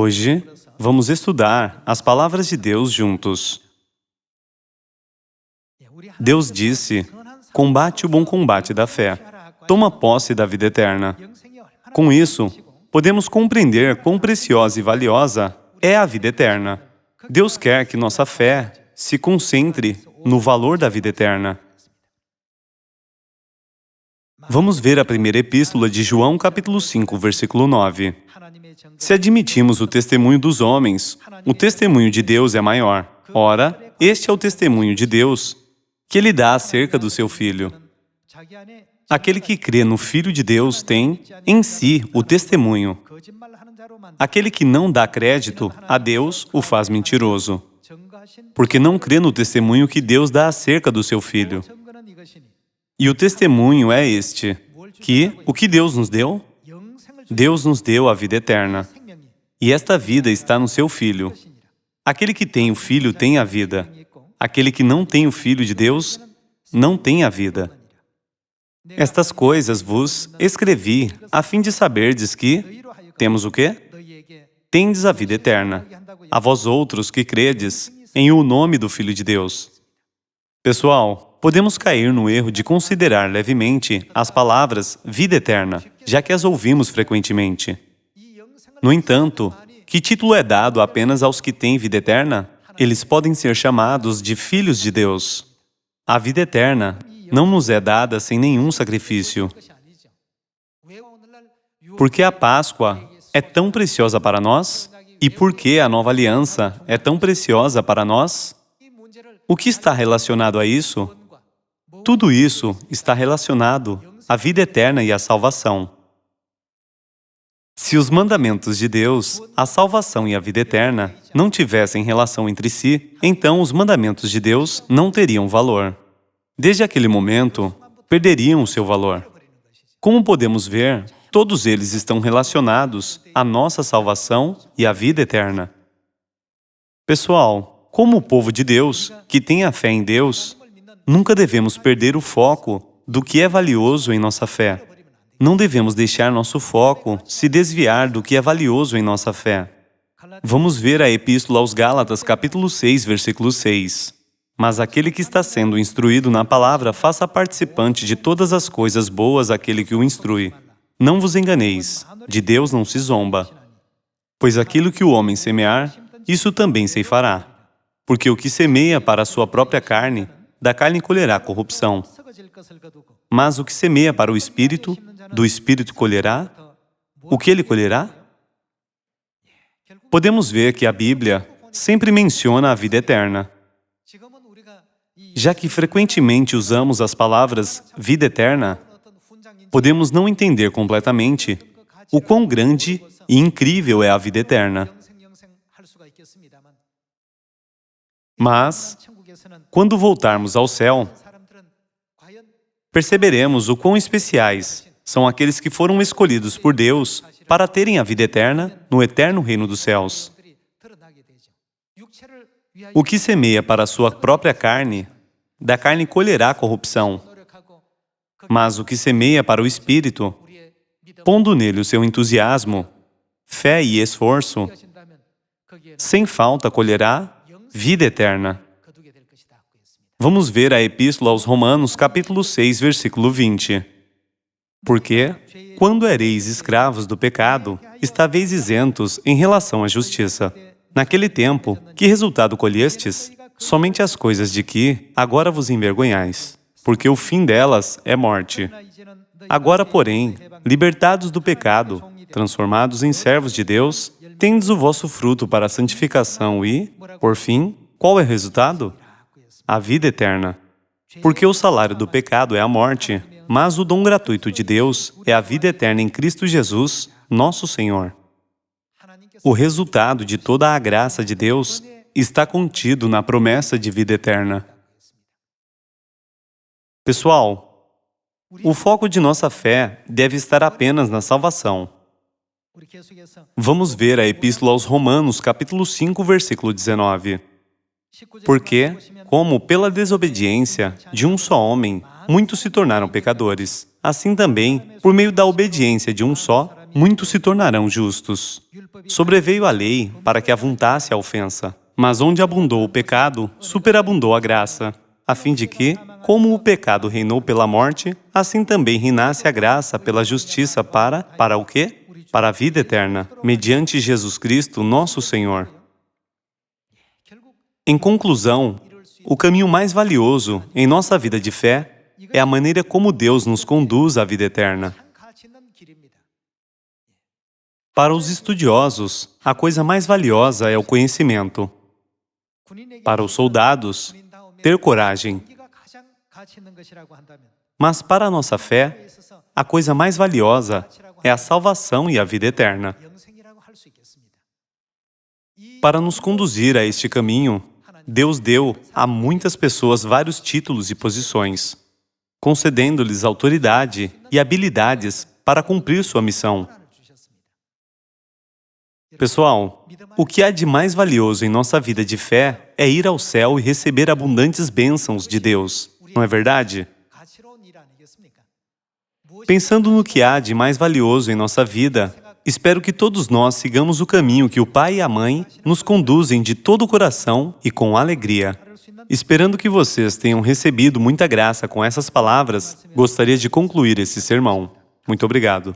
Hoje, vamos estudar as palavras de Deus juntos. Deus disse, combate o bom combate da fé, toma posse da vida eterna. Com isso, podemos compreender quão preciosa e valiosa é a vida eterna. Deus quer que nossa fé se concentre no valor da vida eterna. Vamos ver a primeira epístola de João, capítulo 5, versículo 9. Se admitimos o testemunho dos homens, o testemunho de Deus é maior. Ora, este é o testemunho de Deus, que Ele dá acerca do seu Filho. Aquele que crê no Filho de Deus tem, em si, o testemunho. Aquele que não dá crédito a Deus o faz mentiroso, porque não crê no testemunho que Deus dá acerca do seu Filho. E o testemunho é este, que o que Deus nos deu? Deus nos deu a vida eterna. E esta vida está no seu Filho. Aquele que tem o Filho tem a vida. Aquele que não tem o Filho de Deus não tem a vida. Estas coisas vos escrevi, a fim de saberdes que temos o quê? Tendes a vida eterna, a vós outros que credes em o nome do Filho de Deus. Pessoal, podemos cair no erro de considerar levemente as palavras vida eterna, já que as ouvimos frequentemente. No entanto, que título é dado apenas aos que têm vida eterna? Eles podem ser chamados de filhos de Deus. A vida eterna não nos é dada sem nenhum sacrifício. Por que a Páscoa é tão preciosa para nós? E por que a nova aliança é tão preciosa para nós? O que está relacionado a isso? Tudo isso está relacionado à vida eterna e à salvação. Se os mandamentos de Deus, a salvação e a vida eterna, não tivessem relação entre si, então os mandamentos de Deus não teriam valor. Desde aquele momento, perderiam o seu valor. Como podemos ver, todos eles estão relacionados à nossa salvação e à vida eterna. Pessoal, como o povo de Deus, que tem a fé em Deus, nunca devemos perder o foco do que é valioso em nossa fé. Não devemos deixar nosso foco se desviar do que é valioso em nossa fé. Vamos ver a Epístola aos Gálatas, capítulo 6, versículo 6. Mas aquele que está sendo instruído na palavra, faça participante de todas as coisas boas aquele que o instrui. Não vos enganeis, de Deus não se zomba. Pois aquilo que o homem semear, isso também ceifará. Porque o que semeia para a sua própria carne, da carne colherá corrupção. Mas o que semeia para o Espírito, do Espírito colherá. O que ele colherá? Podemos ver que a Bíblia sempre menciona a vida eterna. Já que frequentemente usamos as palavras vida eterna, podemos não entender completamente o quão grande e incrível é a vida eterna. Mas, quando voltarmos ao céu, perceberemos o quão especiais são aqueles que foram escolhidos por Deus para terem a vida eterna no eterno reino dos céus. O que semeia para a sua própria carne, da carne colherá corrupção. Mas o que semeia para o Espírito, pondo nele o seu entusiasmo, fé e esforço, sem falta colherá vida eterna. Vamos ver a Epístola aos Romanos, capítulo 6, versículo 20. Porque, quando ereis escravos do pecado, estáveis isentos em relação à justiça. Naquele tempo, que resultado colhestes? Somente as coisas de que agora vos envergonhais, porque o fim delas é morte. Agora, porém, libertados do pecado, transformados em servos de Deus, tendes o vosso fruto para a santificação e, por fim, qual é o resultado? A vida eterna. Porque o salário do pecado é a morte, mas o dom gratuito de Deus é a vida eterna em Cristo Jesus, nosso Senhor. O resultado de toda a graça de Deus está contido na promessa de vida eterna. Pessoal, o foco de nossa fé deve estar apenas na salvação. Vamos ver a Epístola aos Romanos, capítulo 5, versículo 19. Porque, como pela desobediência de um só homem, muitos se tornaram pecadores, assim também, por meio da obediência de um só, muitos se tornarão justos. Sobreveio a lei para que avuntasse a ofensa, mas onde abundou o pecado, superabundou a graça, a fim de que, como o pecado reinou pela morte, assim também reinasse a graça pela justiça para o quê? Para a vida eterna, mediante Jesus Cristo, nosso Senhor. Em conclusão, o caminho mais valioso em nossa vida de fé é a maneira como Deus nos conduz à vida eterna. Para os estudiosos, a coisa mais valiosa é o conhecimento. Para os soldados, ter coragem. Mas para a nossa fé, a coisa mais valiosa é a salvação e a vida eterna. Para nos conduzir a este caminho, Deus deu a muitas pessoas vários títulos e posições, concedendo-lhes autoridade e habilidades para cumprir sua missão. Pessoal, o que há de mais valioso em nossa vida de fé é ir ao céu e receber abundantes bênçãos de Deus, não é verdade? Pensando no que há de mais valioso em nossa vida, espero que todos nós sigamos o caminho que o pai e a mãe nos conduzem de todo o coração e com alegria. Esperando que vocês tenham recebido muita graça com essas palavras, gostaria de concluir esse sermão. Muito obrigado.